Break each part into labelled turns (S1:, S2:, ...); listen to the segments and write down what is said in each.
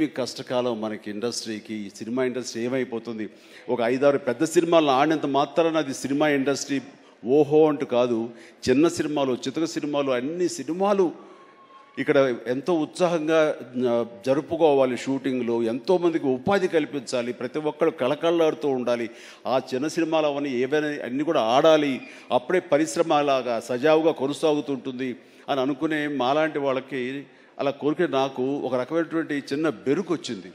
S1: ఈ కష్టకాలం మనకి ఇండస్ట్రీకి సినిమా ఇండస్ట్రీ ఏమైపోతుంది ఒక 5-6 పెద్ద సినిమాలు ఆడినంత మాత్రాన అది సినిమా ఇండస్ట్రీ ఓహో అంటూ కాదు. చిన్న సినిమాలు, చితక సినిమాలు, అన్ని సినిమాలు ఇక్కడ ఎంతో ఉత్సాహంగా జరుపుకోవాలి. షూటింగ్లో ఎంతోమందికి ఉపాధి కల్పించాలి, ప్రతి ఒక్కరు కళకళలాడుతూ ఉండాలి. ఆ చిన్న సినిమాలు అవన్నీ ఏవైనా అన్నీ కూడా ఆడాలి, అప్పుడే పరిశ్రమ అలాగా సజావుగా కొనసాగుతుంటుంది అని అనుకునే మాలాంటి వాళ్ళకి అలా కోరిక నాకు ఒక రకమైనటువంటి చిన్న బెరుకు వచ్చింది.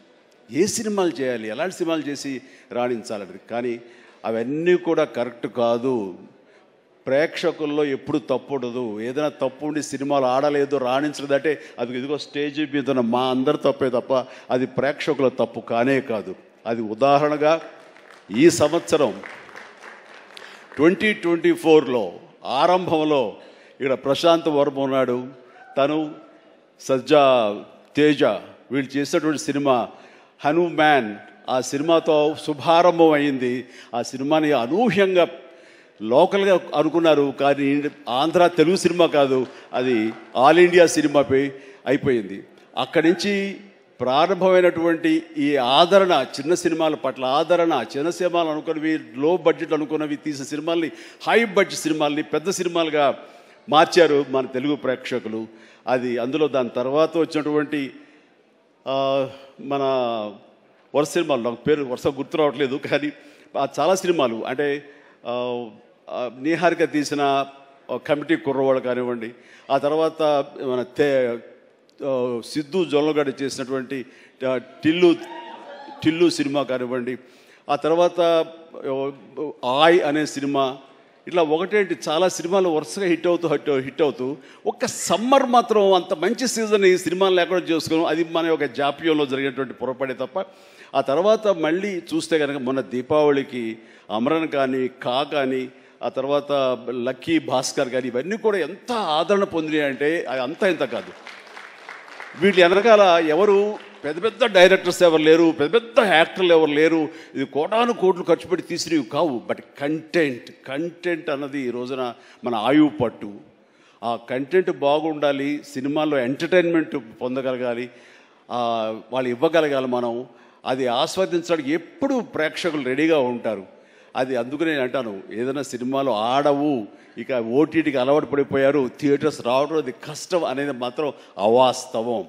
S1: ఏ సినిమాలు చేయాలి, ఎలాంటి సినిమాలు చేసి రాణించాలనేది. కానీ అవన్నీ కూడా కరెక్ట్ కాదు. ప్రేక్షకుల్లో ఎప్పుడు తప్పు ఉండదు. ఏదైనా తప్పు ఉండి సినిమాలు ఆడలేదు, రాణించలేదంటే అది ఇదిగో స్టేజ్ మీద మా అందరి తప్పే తప్ప అది ప్రేక్షకుల తప్పు కానే కాదు. అది ఉదాహరణగా ఈ సంవత్సరం 2024లో ఆరంభంలో ఇక్కడ ప్రశాంత్ వర్మ ఉన్నాడు, తను సజ్జా తేజ వీళ్ళు చేసినటువంటి సినిమా హనుమాన్, ఆ సినిమాతో శుభారంభం అయింది. ఆ సినిమాని అనూహ్యంగా లోకల్గా అనుకున్నారు, కానీ ఆంధ్ర తెలుగు సినిమా కాదు, అది ఆల్ ఇండియా సినిమాపై అయిపోయింది. అక్కడి నుంచి ప్రారంభమైనటువంటి ఈ ఆదరణ, చిన్న సినిమాల పట్ల ఆదరణ, చిన్న సినిమాలు అనుకున్నవి, లో బడ్జెట్ అనుకున్నవి తీసిన సినిమాల్ని హై బడ్జెట్ సినిమాల్ని పెద్ద సినిమాలుగా మార్చారు మన తెలుగు ప్రేక్షకులు. అది అందులో దాని తర్వాత వచ్చినటువంటి మన వరుస సినిమాలు, నాకు పేరు వరుస గుర్తు రావట్లేదు, కానీ చాలా సినిమాలు అంటే నీహారిక తీసిన కమిటీ కుర్రవాళ్ళు కానివ్వండి, ఆ తర్వాత మన సిద్ధు జొల్లగడ్డ చేసినటువంటి టిల్లు సినిమా కానివ్వండి, ఆ తర్వాత ఆయ్ అనే సినిమా, ఇట్లా ఒకటేంటి చాలా సినిమాలు వరుసగా హిట్ అవుతూ ఒక్క సమ్మర్ మాత్రం అంత మంచి సీజన్ ఈ సినిమాలు లేకుండా చేసుకున్నాం. అది మన యొక్క జాప్యంలో జరిగినటువంటి పొరపడే తప్ప. ఆ తర్వాత మళ్ళీ చూస్తే కనుక మొన్న దీపావళికి అమరన్ కానీ, కా కానీ, ఆ తర్వాత లక్కీ భాస్కర్ కానీ, ఇవన్నీ కూడా ఎంత ఆదరణ పొందినాయి అంటే అంతా ఇంత కాదు. వీటి వెనకాల ఎవరు పెద్ద పెద్ద డైరెక్టర్స్ ఎవరు లేరు, పెద్ద పెద్ద యాక్టర్లు ఎవరు లేరు. ఇది కోటాను కోట్లు ఖర్చు పెట్టి తీసినవి కావు. బట్ కంటెంట్ అన్నది ఈ రోజున మన ఆయువు పట్టు. ఆ కంటెంట్ బాగుండాలి, సినిమాల్లో ఎంటర్టైన్మెంట్ పొందగలగాలి, వాళ్ళు ఇవ్వగలగాలి. మనం అది ఆస్వాదించడానికి ఎప్పుడు ప్రేక్షకులు రెడీగా ఉంటారు. అది అందుకనే అంటాను, ఏదైనా సినిమాలు ఆడవు, ఇక ఓటీటీకి అలవాటు పడిపోయారు, థియేటర్స్ రావడం అది కష్టం అనేది మాత్రం అవాస్తవం.